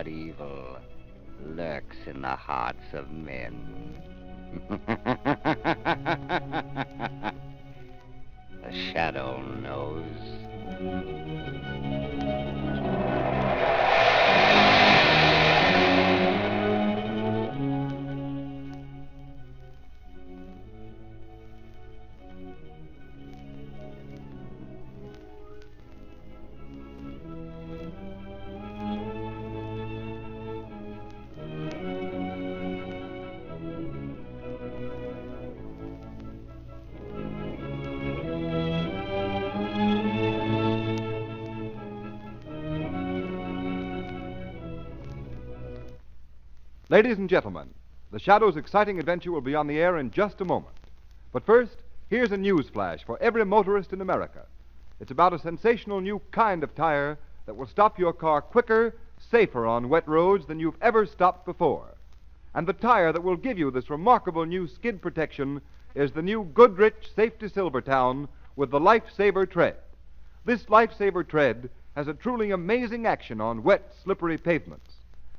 but evil lurks in the hearts of men. The shadow knows. Ladies and gentlemen, The Shadow's exciting adventure will be on the air in just a moment. But first, here's a news flash for every motorist in America. It's about a sensational new kind of tire that will stop your car quicker, safer on wet roads than you've ever stopped before. And the tire that will give you this remarkable new skid protection is the new Goodrich Safety Silvertown with the Lifesaver Tread. This Lifesaver Tread has a truly amazing action on wet, slippery pavements.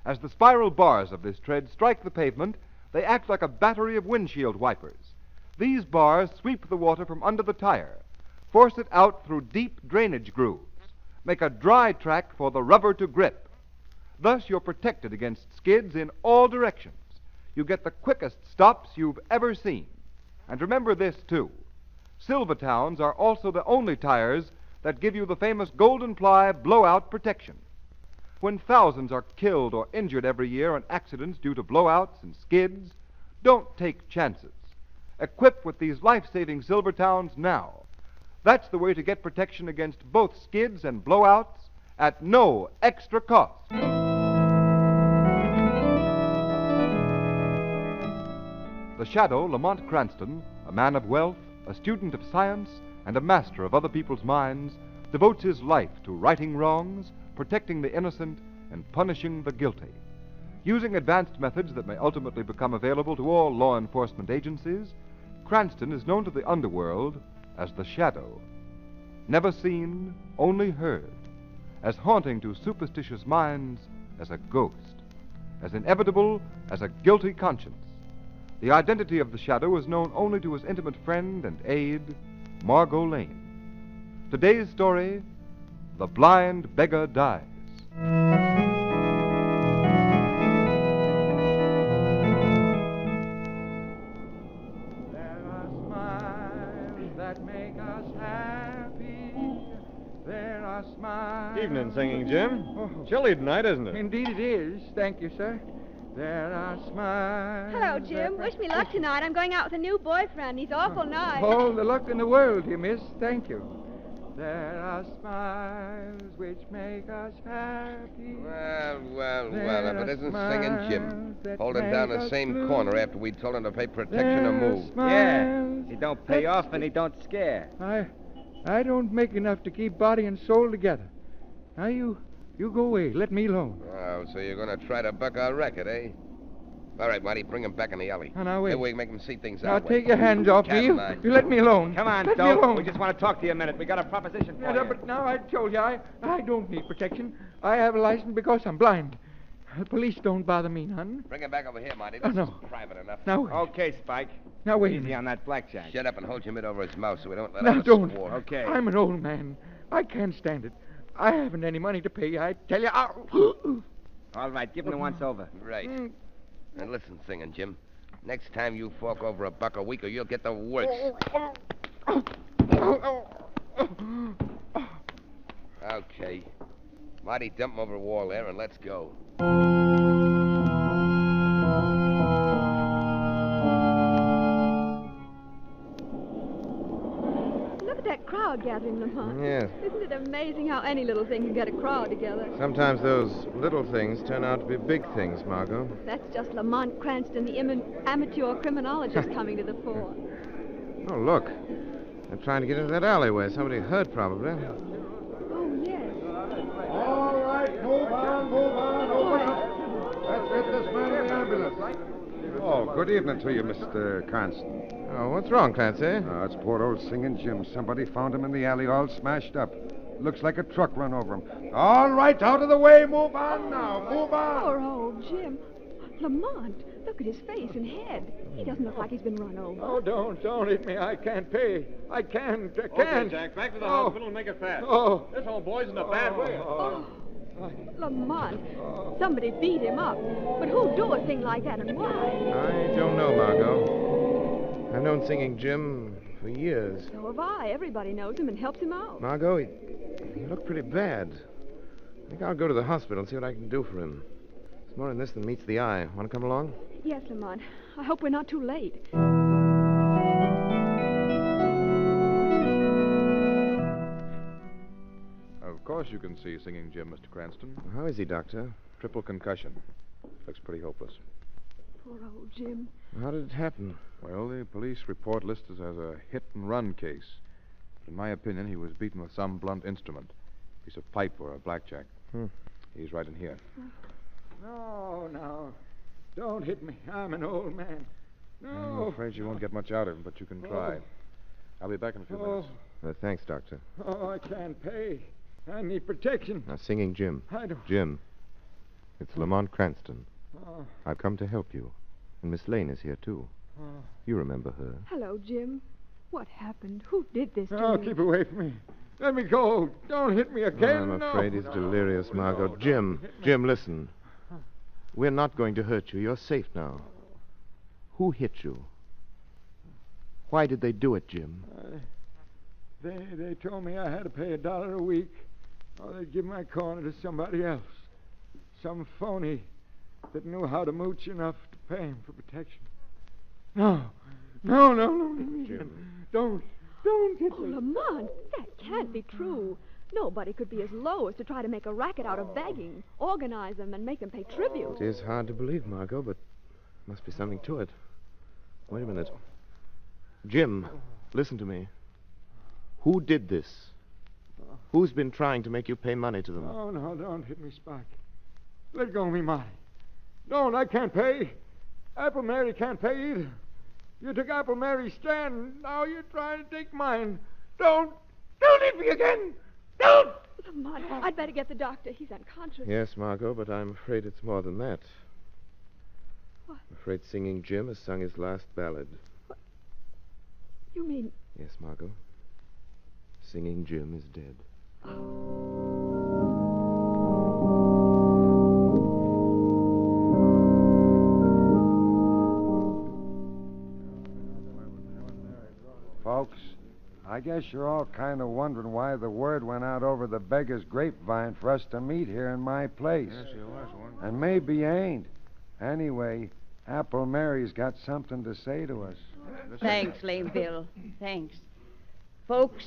As the spiral bars of this tread strike the pavement, they act like a battery of windshield wipers. These bars sweep the water from under the tire, force it out through deep drainage grooves, make a dry track for the rubber to grip. Thus, you're protected against skids in all directions. You get the quickest stops you've ever seen. And remember this, too. Silvertowns are also the only tires that give you the famous golden ply blowout protection. When thousands are killed or injured every year in accidents due to blowouts and skids, don't take chances. Equip with these life-saving Silvertowns now. That's the way to get protection against both skids and blowouts at no extra cost. The Shadow, Lamont Cranston, a man of wealth, a student of science, and a master of other people's minds, devotes his life to righting wrongs, protecting the innocent, and punishing the guilty. Using advanced methods that may ultimately become available to all law enforcement agencies, Cranston is known to the underworld as the Shadow. Never seen, only heard, as haunting to superstitious minds as a ghost, as inevitable as a guilty conscience. The identity of the Shadow is known only to his intimate friend and aide, Margot Lane. Today's story, The Blind Beggar Dies. There are smiles that make us happy. There are smiles. Evening, Singing Jim. Oh. Chilly tonight, isn't it? Indeed it is. Thank you, sir. There are smiles. Hello, Jim. Wish me luck tonight. I'm going out with a new boyfriend. He's awful nice. All the luck in the world, you miss. Thank you. There are smiles which make us happy. Well, if it isn't Singing Jim, holding down the same corner after we told him to pay protection or move. Yeah, he don't pay off and he don't scare. I don't make enough to keep body and soul together. Now, you go away. Let me alone. Oh, so you're going to try to buck our racket, eh? All right, Marty, bring him back in the alley. Now, wait. That way we make him see things Now, our way. take your hands off me. You let me alone. Come on, let me alone. don't. We just want to talk to you a minute. We got a proposition for you. But now I told you, I don't need protection. I have a license because I'm blind. The police don't bother me none. Bring him back over here, Marty. Oh, This no. is private enough. Now, wait. Okay, Spike. Now, wait a Easy minute. on that blackjack. Shut up and hold your mitt over his mouth so we don't let Now, out a don't. squawk. Okay. I'm an old man. I can't stand it. I haven't any money to pay. I tell you, I'll... All right, give him the once over. Right. And listen, Singing Jim, next time you fork over $1 a week or you'll get the works. Okay. Marty, dump him over the wall there and let's go. Look at that crowd gathering, Lamont. Yes. Isn't it amazing how any little thing can get a crowd together? Sometimes those little things turn out to be big things, Margot. That's just Lamont Cranston, the amateur criminologist, coming to the fore. Oh, look. They're trying to get into that alleyway. Somebody heard, probably. Oh, yes. All right, move on. Open up. Let's get this man in the ambulance. Oh, good evening to you, Mr. Cranston. Oh, what's wrong, Clancy? It's poor old Singing Jim. Somebody found him in the alley all smashed up. Looks like a truck run over him. All right, out of the way. Move on now. Move on. Poor old Jim. Lamont, look at his face and head. He doesn't look like he's been run over. Oh, don't hit me. I can't pay. I can't. Okay, Jack, back to the hospital and make it fast. Oh. This old boy's in a bad way. Lamont, somebody beat him up. But who'd do a thing like that and why? I don't know, Margot. I've known Singing Jim for years. So have I. Everybody knows him and helps him out. Margot, he looked pretty bad. I think I'll go to the hospital and see what I can do for him. It's more in this than meets the eye. Want to come along? Yes, Lamont. I hope we're not too late. Of course you can see Singing Jim, Mr. Cranston. How is he, Doctor? Triple concussion. Looks pretty hopeless. Poor old Jim. How did it happen? Well, the police report lists it as a hit-and-run case. But in my opinion, he was beaten with some blunt instrument. A piece of pipe or a blackjack. He's right in here. No. Don't hit me. I'm an old man. No. I'm afraid you won't get much out of him, but you can try. I'll be back in a few minutes. Thanks, Doctor. Oh, I can't pay. I need protection. Now, Singing Jim. I don't... Jim, it's Lamont Cranston. Oh. I've come to help you. And Miss Lane is here, too. You remember her. Hello, Jim. What happened? Who did this to Oh, you? keep away from me. Let me go. Don't hit me again. I'm afraid he's delirious, Margot. Jim, listen. We're not going to hurt you. You're safe now. Who hit you? Why did they do it, Jim? They told me I had to pay $1 a week, or they'd give my corner to somebody else. Some phony that knew how to mooch enough to pay him for protection. No. Jim. Don't hit Oh, me. Lamont, that can't be true. Nobody could be as low as to try to make a racket out of begging, organize them, and make them pay tribute. It is hard to believe, Margot, but must be something to it. Wait a minute. Jim, listen to me. Who did this? Who's been trying to make you pay money to them? No, don't hit me, Sparky. Let go of me, Marty. Don't, I can't pay. Apple Mary can't pay either. You took Apple Mary's stand. Now you're trying to take mine. Don't hit me again. Don't! Lamont, I'd better get the doctor. He's unconscious. Yes, Margot, but I'm afraid it's more than that. What? I'm afraid Singing Jim has sung his last ballad. What? You mean... Yes, Margot. Singing Jim is dead. Folks, I guess you're all kind of wondering why the word went out over the beggar's grapevine for us to meet here in my place. Yes, you was one. And maybe you ain't. Anyway, Apple Mary's got something to say to us. Thanks, Lame Bill. Thanks. Folks,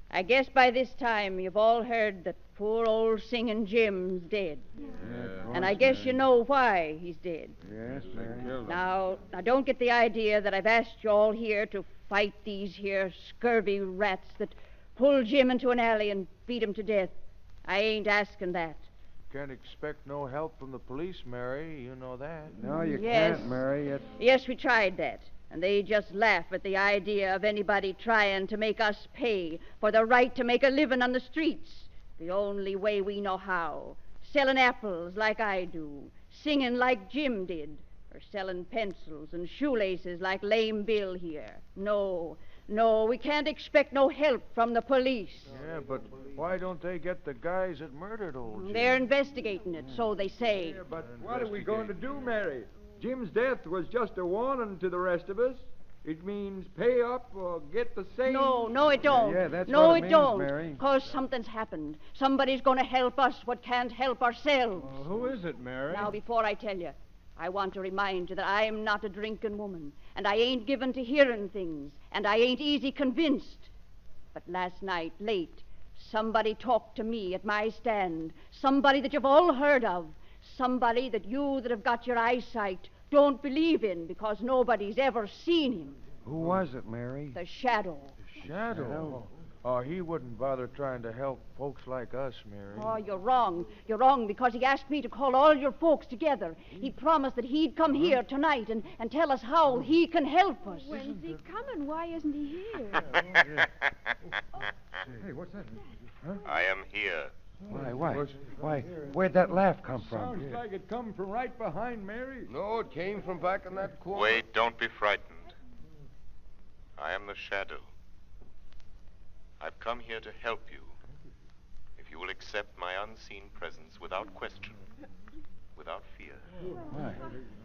I guess by this time you've all heard that poor old Singing Jim's dead. And I guess you know why he's dead. Yes, Mary. Now, don't get the idea that I've asked you all here to fight these here scurvy rats that pulled Jim into an alley and beat him to death. I ain't asking that. Can't expect no help from the police, Mary. You know that. No, you Yes. can't, Mary. Yes, we tried that. And they just laugh at the idea of anybody trying to make us pay for the right to make a living on the streets. The only way we know how. Selling apples like I do. Singing like Jim did. Or selling pencils and shoelaces like Lame Bill here. No, we can't expect no help from the police. Yeah, but why don't they get the guys that murdered old Jim? They're investigating it, so they say. Yeah, but what are we going to do, Mary? Jim's death was just a warning to the rest of us. It means pay up or get the same... No, it don't. Yeah, that's no, what it it means, don't. Mary. Because something's happened. Somebody's going to help us what can't help ourselves. Who is it, Mary? Now, before I tell you, I want to remind you that I'm not a drinking woman, and I ain't given to hearing things, and I ain't easy convinced. But last night, late, somebody talked to me at my stand, somebody that you've all heard of, somebody that you that have got your eyesight don't believe in because nobody's ever seen him. Who was it, Mary? The Shadow. Shadow. Oh, he wouldn't bother trying to help folks like us, Mary. Oh, you're wrong. You're wrong because he asked me to call all your folks together. He promised that he'd come here tonight and tell us how he can help us. When's he coming? Why isn't he here? Hey, what's that? I am here. Why, where'd that laugh come from? Sounds like it come from right behind Mary. No, it came from back in that corner. Wait, don't be frightened. I am the Shadow. I've come here to help you. If you will accept my unseen presence without question, without fear. Why?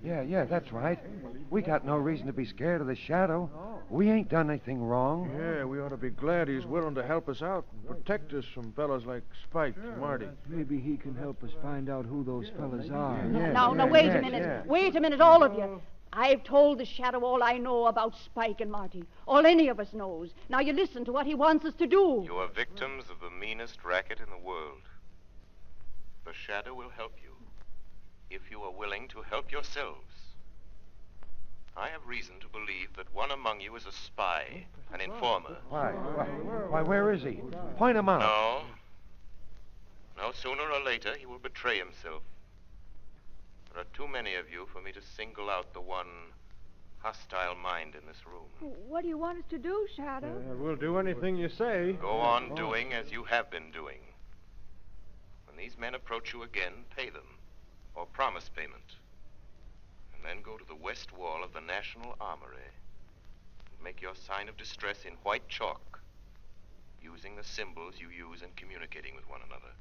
Yeah, that's right. We got no reason to be scared of the Shadow. We ain't done anything wrong. Yeah, we ought to be glad he's willing to help us out and protect us from fellas like Spike and Marty. Maybe he can help us find out who those fellas are. Now, wait a minute. yeah. Wait a minute, all of you. I've told the Shadow all I know about Spike and Marty. All any of us knows. Now you listen to what he wants us to do. You are victims of the meanest racket in the world. The Shadow will help you, if you are willing to help yourselves. I have reason to believe that one among you is a spy, an informer. Why, where is he? Point him out. No, sooner or later he will betray himself. There are too many of you for me to single out the one hostile mind in this room. What do you want us to do, Shadow? We'll do anything you say. Go on doing as you have been doing. When these men approach you again, pay them, or promise payment. And then go to the west wall of the National Armory and make your sign of distress in white chalk, using the symbols you use in communicating with one another.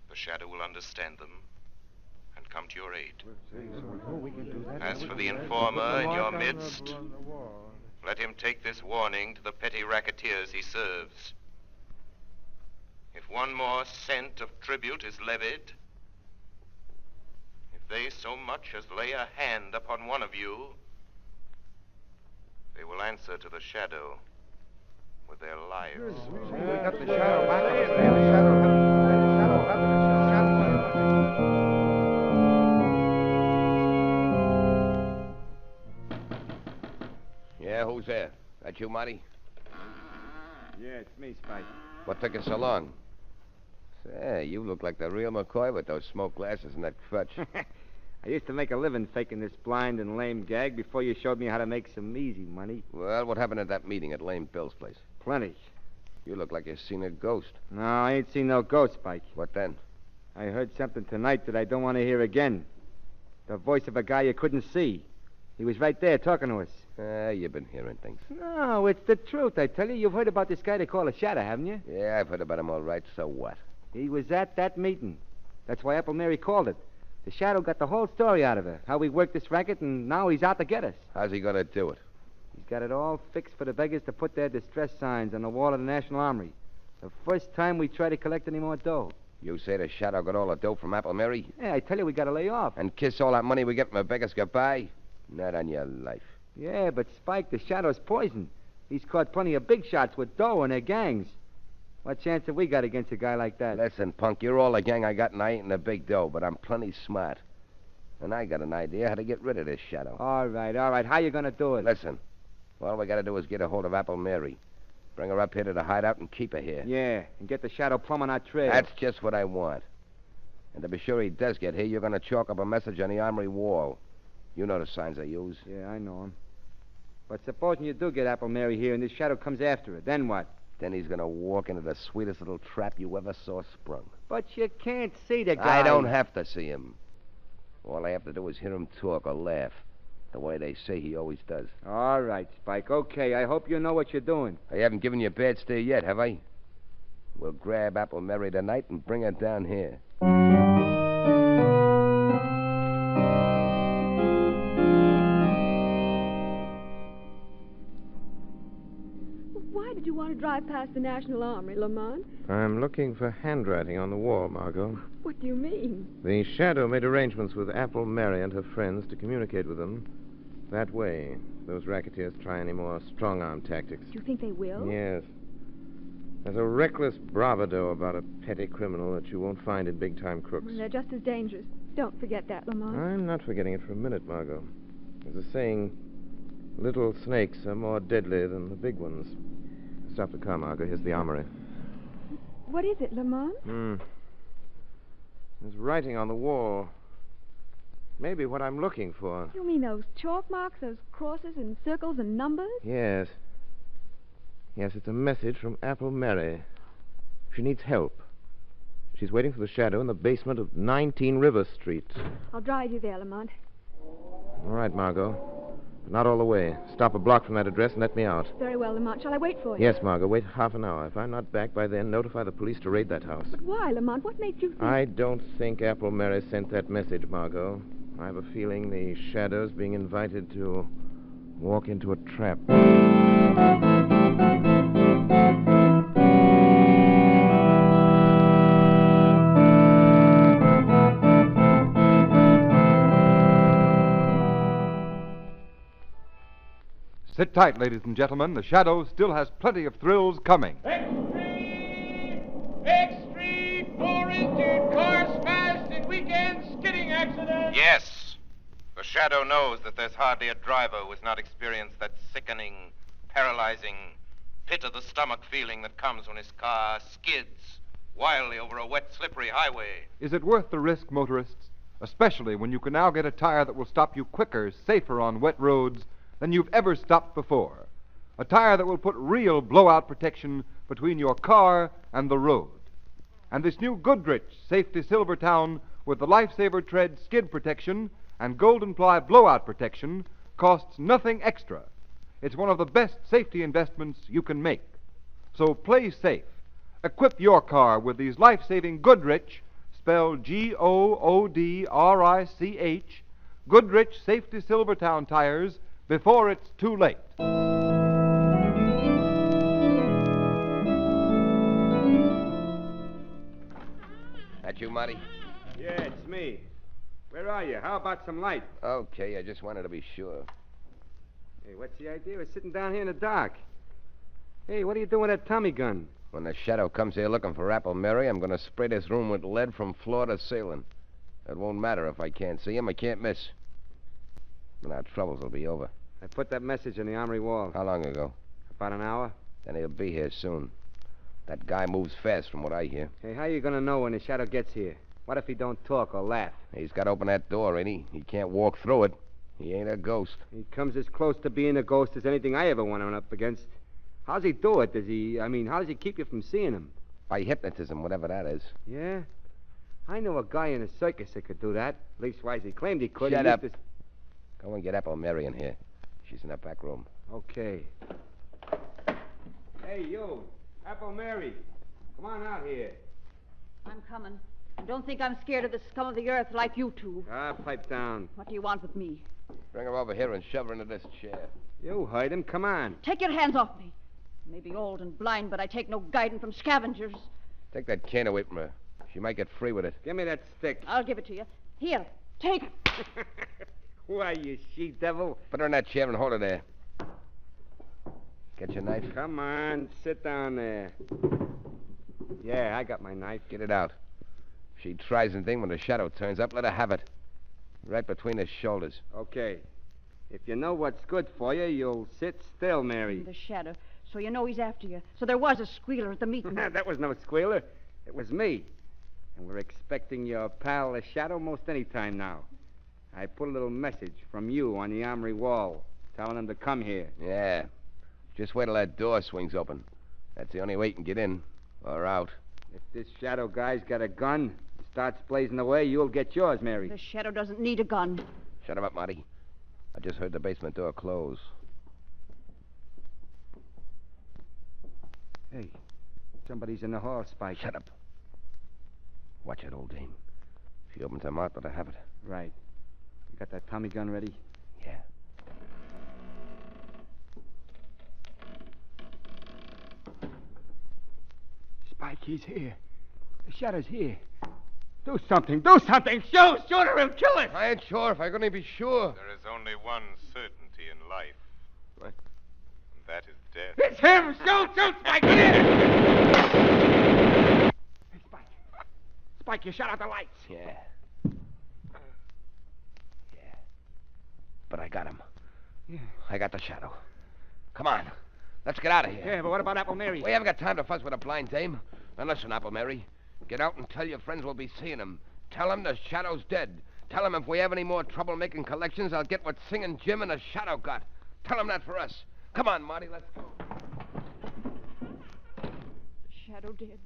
The Shadow will understand them and come to your aid. As for the informer in your midst, let him take this warning to the petty racketeers he serves. If one more cent of tribute is levied, if they so much as lay a hand upon one of you, they will answer to the Shadow with their lives. We got the Shadow back on us there. The Shadow. Yeah, who's there? That you, Marty? Yeah, it's me, Spike. What took you so long? Say, you look like the real McCoy with those smoke glasses and that crutch. I used to make a living faking this blind and lame gag before you showed me how to make some easy money. Well, what happened at that meeting at Lame Bill's place? Plenty. You look like you've seen a ghost. No, I ain't seen no ghost, Spike. What then? I heard something tonight that I don't want to hear again. The voice of a guy you couldn't see. He was right there talking to us. You've been hearing things. No, it's the truth, I tell you. You've heard about this guy they call a Shadow, haven't you? Yeah, I've heard about him all right. So what? He was at that meeting. That's why Apple Mary called it. The Shadow got the whole story out of her. How we worked this racket, and now he's out to get us. How's he going to do it? He's got it all fixed for the beggars to put their distress signs on the wall of the National Armory. The first time we try to collect any more dough. You say the Shadow got all the dough from Apple Mary? Yeah, I tell you, we got to lay off. And kiss all that money we get from a beggar's goodbye? Not on your life. Yeah, but Spike, the Shadow's poison. He's caught plenty of big shots with dough and their gangs. What chance have we got against a guy like that? Listen, punk, you're all the gang I got, and I ain't in the big dough, but I'm plenty smart. And I got an idea how to get rid of this Shadow. All right. How you going to do it? Listen, all we got to do is get a hold of Apple Mary. Bring her up here to the hideout and keep her here. Yeah, and get the Shadow plumb on our trail. That's just what I want. And to be sure he does get here, you're going to chalk up a message on the armory wall. You know the signs I use. Yeah, I know them. But supposing you do get Apple Mary here and this Shadow comes after her, then what? Then he's going to walk into the sweetest little trap you ever saw sprung. But you can't see the guy. I don't have to see him. All I have to do is hear him talk or laugh, the way they say he always does. All right, Spike. Okay, I hope you know what you're doing. I haven't given you a bad steer yet, have I? We'll grab Apple Mary tonight and bring her down here. Why did you want to drive past the National Armory, Lamont? I'm looking for handwriting on the wall, Margot. What do you mean? The Shadow made arrangements with Apple Mary and her friends to communicate with them that way. Those racketeers try any more strong-arm tactics. Do you think they will? Yes. There's a reckless bravado about a petty criminal that you won't find in big-time crooks. Well, they're just as dangerous. Don't forget that, Lamont. I'm not forgetting it for a minute, Margot. There's a saying, little snakes are more deadly than the big ones. Stop the car, Margot. Here's the armory. What is it, Lamont? There's writing on the wall. Maybe what I'm looking for. You mean those chalk marks, those crosses and circles and numbers? Yes. Yes, it's a message from Apple Mary. She needs help. She's waiting for the shadow in the basement of 19 River Street. I'll drive you there, Lamont. All right, Margot. But not all the way. Stop a block from that address and let me out. Very well, Lamont. Shall I wait for you? Yes, Margot. Wait half an hour. If I'm not back by then, notify the police to raid that house. But why, Lamont? What made you think... I don't think Apple Mary sent that message, Margot. I have a feeling the shadow's being invited to walk into a trap. Sit tight, ladies and gentlemen. The Shadow still has plenty of thrills coming. X-Street, 4-engine, cars fast, and weekend skidding accident. Yes. The Shadow knows that there's hardly a driver who has not experienced that sickening, paralyzing, pit-of-the-stomach feeling that comes when his car skids wildly over a wet, slippery highway. Is it worth the risk, motorists? Especially when you can now get a tire that will stop you quicker, safer on wet roads than you've ever stopped before. A tire that will put real blowout protection between your car and the road. And this new Goodrich Safety Silvertown with the Lifesaver Tread skid protection and Golden Ply blowout protection costs nothing extra. It's one of the best safety investments you can make. So play safe. Equip your car with these life-saving Goodrich, spelled Goodrich, Goodrich Safety Silvertown tires before it's too late. That you, Marty? Yeah, it's me. Where are you? How about some light? Okay, I just wanted to be sure. Hey, what's the idea? We're sitting down here in the dark. Hey, what are you doing with that Tommy gun? When the Shadow comes here looking for Apple Mary, I'm going to spray this room with lead from floor to ceiling. It won't matter if I can't see him. I can't miss. Then our troubles will be over. I put that message on the armory wall. How long ago? About an hour. Then he'll be here soon. That guy moves fast from what I hear. Hey, how you going to know when the Shadow gets here? What if he don't talk or laugh? He's got to open that door, ain't he? He can't walk through it. He ain't a ghost. He comes as close to being a ghost as anything I ever went up against. How's he do it? How does he keep you from seeing him? By hypnotism, whatever that is. Yeah? I know a guy in a circus that could do that. Leastwise, he claimed he could. Shut up. Go and get Apple Mary in here. She's in that back room. Okay. Hey, you. Apple Mary. Come on out here. I'm coming. And don't think I'm scared of the scum of the earth like you two. Pipe down. What do you want with me? Bring her over here and shove her into this chair. You heard him. Come on. Take your hands off me. I may be old and blind, but I take no guidance from scavengers. Take that can away from her. She might get free with it. Give me that stick. I'll give it to you. Here, take it. Why, you she-devil. Put her in that chair and hold her there. Get your knife? Come on, sit down there. Yeah, I got my knife. Get it out. If she tries anything when the Shadow turns up, let her have it. Right between his shoulders. Okay. If you know what's good for you, you'll sit still, Mary. The Shadow. So you know he's after you. So there was a squealer at the meeting. That was no squealer. It was me. And we're expecting your pal, the Shadow, most any time now. I put a little message from you on the armory wall, telling him to come here. Yeah. Just wait till that door swings open. That's the only way you can get in or out. If this Shadow guy's got a gun, starts blazing away, you'll get yours, Mary. The Shadow doesn't need a gun. Shut him up, Marty. I just heard the basement door close. Hey, somebody's in the hall, Spike. Shut up. Watch it, old dame. If she opens her mouth, let her have it. Right. You got that Tommy gun ready? Yeah. Spike, he's here. The Shadow's here. Do something. Do something. Shoot her. He'll kill us. I ain't sure if I'm going to be sure. There is only one certainty in life. What? And that is death. It's him. Shoot, Spike. Hey, Spike. Spike, you shut out the lights. Yeah. But I got him. Yeah. I got the Shadow. Come on. Let's get out of here. Yeah, but what about Apple Mary? We haven't got time to fuss with a blind dame. And listen, Apple Mary. Get out and tell your friends we'll be seeing him. Tell them the Shadow's dead. Tell them if we have any more trouble making collections, I'll get what Singing Jim and the Shadow got. Tell them that for us. Come on, Marty, let's go. The Shadow dead.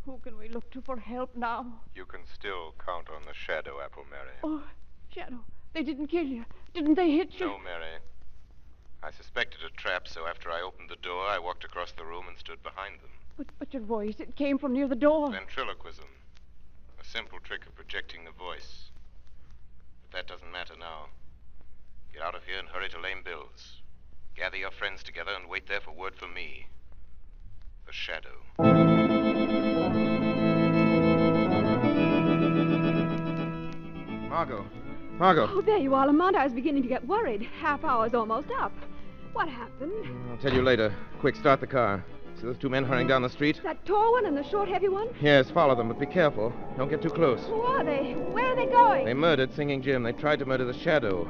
Who can we look to for help now? You can still count on the shadow, Apple Mary. Oh, Shadow, they didn't kill you. Didn't they hit you? No, Mary. I suspected a trap, so after I opened the door, I walked across the room and stood behind them. But your voice, it came from near the door. Ventriloquism. A simple trick of projecting the voice. But that doesn't matter now. Get out of here and hurry to Lame Bill's. Gather your friends together and wait there for word from me. The Shadow. Margot. Oh, there you are, Lamont. I was beginning to get worried. Half hour's almost up. What happened? I'll tell you later. Quick, start the car. See those two men hurrying down the street? That tall one and the short, heavy one? Yes, follow them, but be careful. Don't get too close. Who are they? Where are they going? They murdered Singing Jim. They tried to murder the Shadow.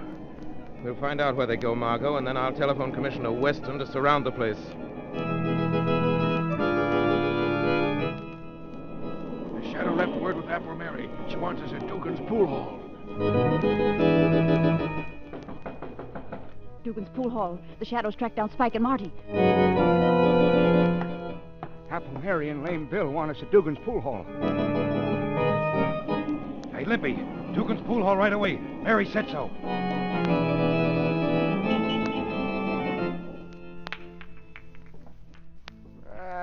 We'll find out where they go, Margot, and then I'll telephone Commissioner Weston to surround the place. The Shadow left word with Apple Mary. She wants us at Dugan's pool hall. Dugan's pool hall. The Shadows tracked down Spike and Marty. Apple Mary and Lame Bill want us at Dugan's pool hall. Hey, Limpy, Dugan's pool hall right away. Mary said so.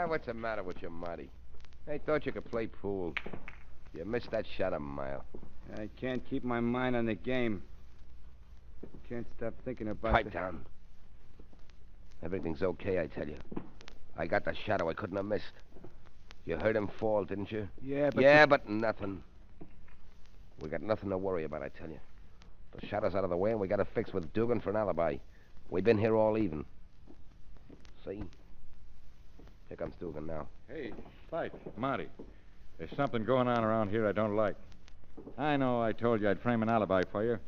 What's the matter with you, Marty? I thought you could play pool. You missed that shot a mile. I can't keep my mind on the game. Can't stop thinking about Pipe down. Everything's okay, I tell you. I got the Shadow I couldn't have missed. You heard him fall, didn't you? Yeah, but nothing. We got nothing to worry about, I tell you. The Shadow's out of the way, and we got it fixed with Dugan for an alibi. We've been here all even. See? Here comes Dugan now. Hey, Spike, Marty. There's something going on around here I don't like. I know I told you I'd frame an alibi for you,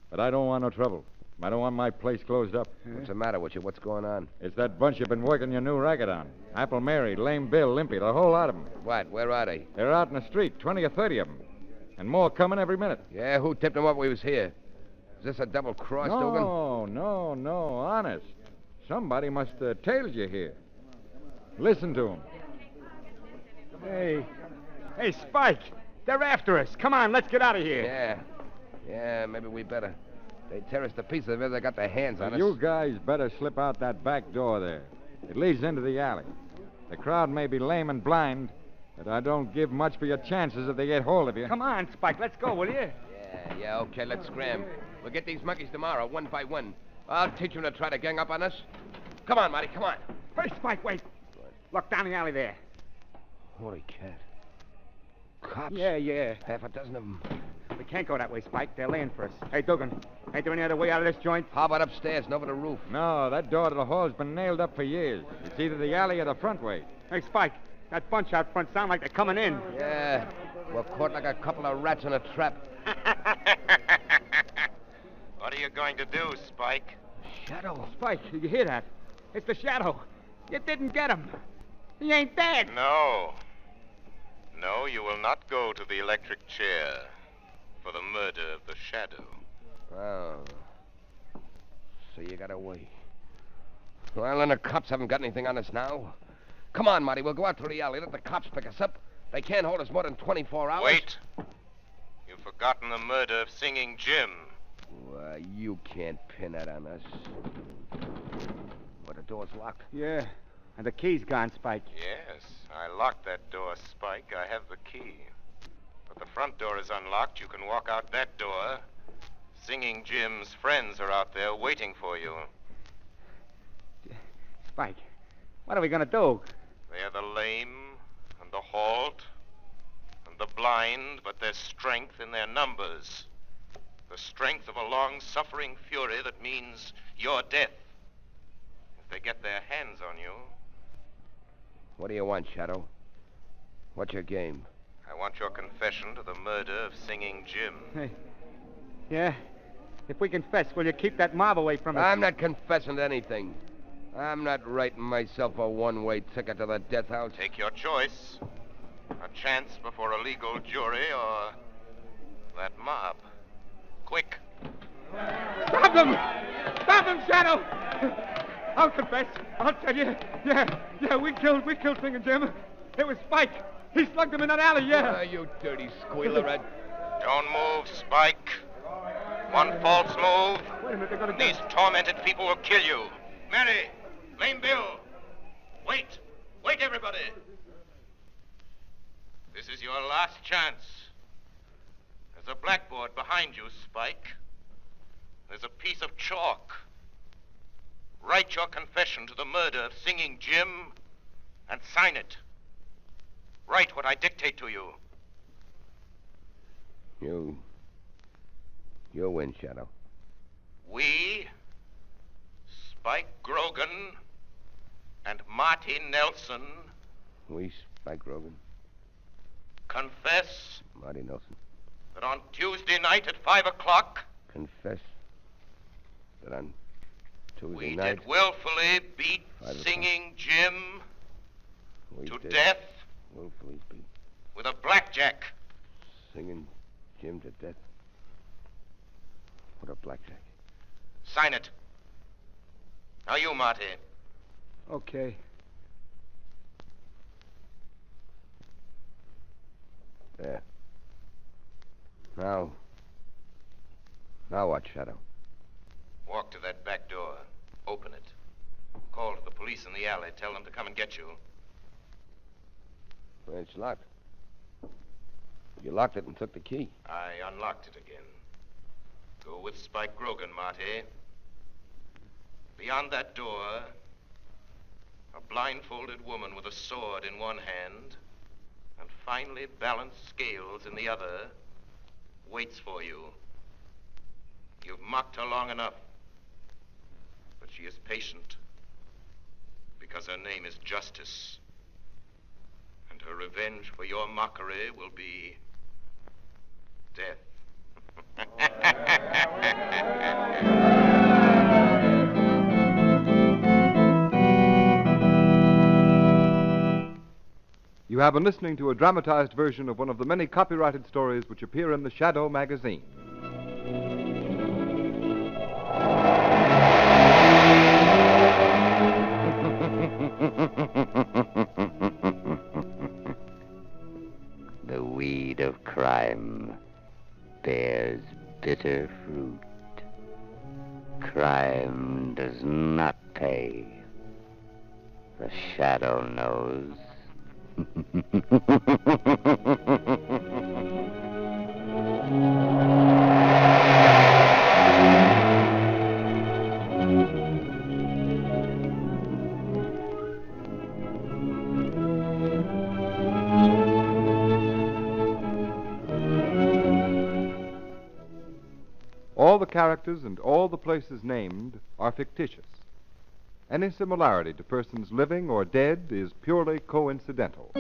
but I don't want no trouble. I don't want my place closed up. What's the matter with you? What's going on? It's that bunch you've been working your new racket on. Apple Mary, Lame Bill, Limpy, the whole lot of them. What? Where are they? They're out in the street, 20 or 30 of them. And more coming every minute. Yeah, who tipped them up we was here? Is this a double cross, Dugan? No, honest. Somebody must have tailed you here. Listen to them. Hey, Spike! They're after us. Come on, let's get out of here. Yeah, maybe we better. They tear us to pieces if they got their hands on us. You guys better slip out that back door there. It leads into the alley. The crowd may be lame and blind, but I don't give much for your chances if they get hold of you. Come on, Spike, let's go, will you? Yeah, okay, let's scram. We'll get these monkeys tomorrow, one by one. I'll teach them to try to gang up on us. Come on, Marty, come on. Hey, Spike, wait. Look down the alley there. Holy cat. Cops? Yeah. Half a dozen of them. We can't go that way, Spike. They're laying for us. Hey, Dugan, ain't there any other way out of this joint? How about upstairs and over the roof? No, that door to the hall's been nailed up for years. It's either the alley or the front way. Hey, Spike, that bunch out front sound like they're coming in. Yeah, we're caught like a couple of rats in a trap. What are you going to do, Spike? Shadow. Spike, you hear that? It's the Shadow. You didn't get him. He ain't dead. No, you will not go to the electric chair for the murder of the Shadow. Oh. So you got away. Well, then the cops haven't got anything on us now. Come on, Marty, we'll go out to the alley. Let the cops pick us up. They can't hold us more than 24 hours. Wait. You've forgotten the murder of Singing Jim. Well, you can't pin that on us. Well, the door's locked. Yeah, and the key's gone, Spike. Yes, I locked that door, Spike. I have the key. But the front door is unlocked. You can walk out that door. Singing Jim's friends are out there waiting for you. Spike, what are we going to do? They are the lame and the halt and the blind, but there's strength in their numbers. The strength of a long-suffering fury that means your death. If they get their hands on you... What do you want, Shadow? What's your game? I want your confession to the murder of Singing Jim. Hey, yeah? If we confess, will you keep that mob away from us? I'm not confessing to anything. I'm not writing myself a one-way ticket to the death house. Take your choice. A chance before a legal jury or that mob. Quick. Stop them! Stop them, Shadow! I'll confess. I'll tell you. Yeah, we killed Singing Jim. It was Spike. He slugged him in that alley, yeah. You dirty squealerette. Don't move, Spike. One false move, Wait a minute, they got a gun. these tormented people will kill you. Mary, Lame Bill, wait. Wait, everybody. This is your last chance. There's a blackboard behind you, Spike. There's a piece of chalk. Write your confession to the murder of Singing Jim and sign it. Write what I dictate to you. You'll win, Shadow. We, Spike Grogan and Marty Nelson, We, Spike Rogan, confess Marty Nelson, that on Tuesday night at 5 o'clock, confess that on Tuesday we night... did willfully beat 5 o'clock. Singing Jim we to did death willfully beat with a blackjack. Singing Jim to death. What a blackjack. Sign it. Now you, Marty. Okay. There. Now what, Shadow? Walk to that back door. Open it. Call to the police in the alley. Tell them to come and get you. Well, it's locked. You locked it and took the key. I unlocked it again. Go with Spike Grogan, Marty. Beyond that door, a blindfolded woman with a sword in one hand and finely balanced scales in the other waits for you. You've mocked her long enough, but she is patient because her name is Justice, and her revenge for your mockery will be death. You have been listening to a dramatized version of one of the many copyrighted stories which appear in the Shadow magazine. The weed of crime bears bitter fruit. Crime does not pay. The Shadow knows. All the characters and all the places named are fictitious. Any similarity to persons living or dead is purely coincidental.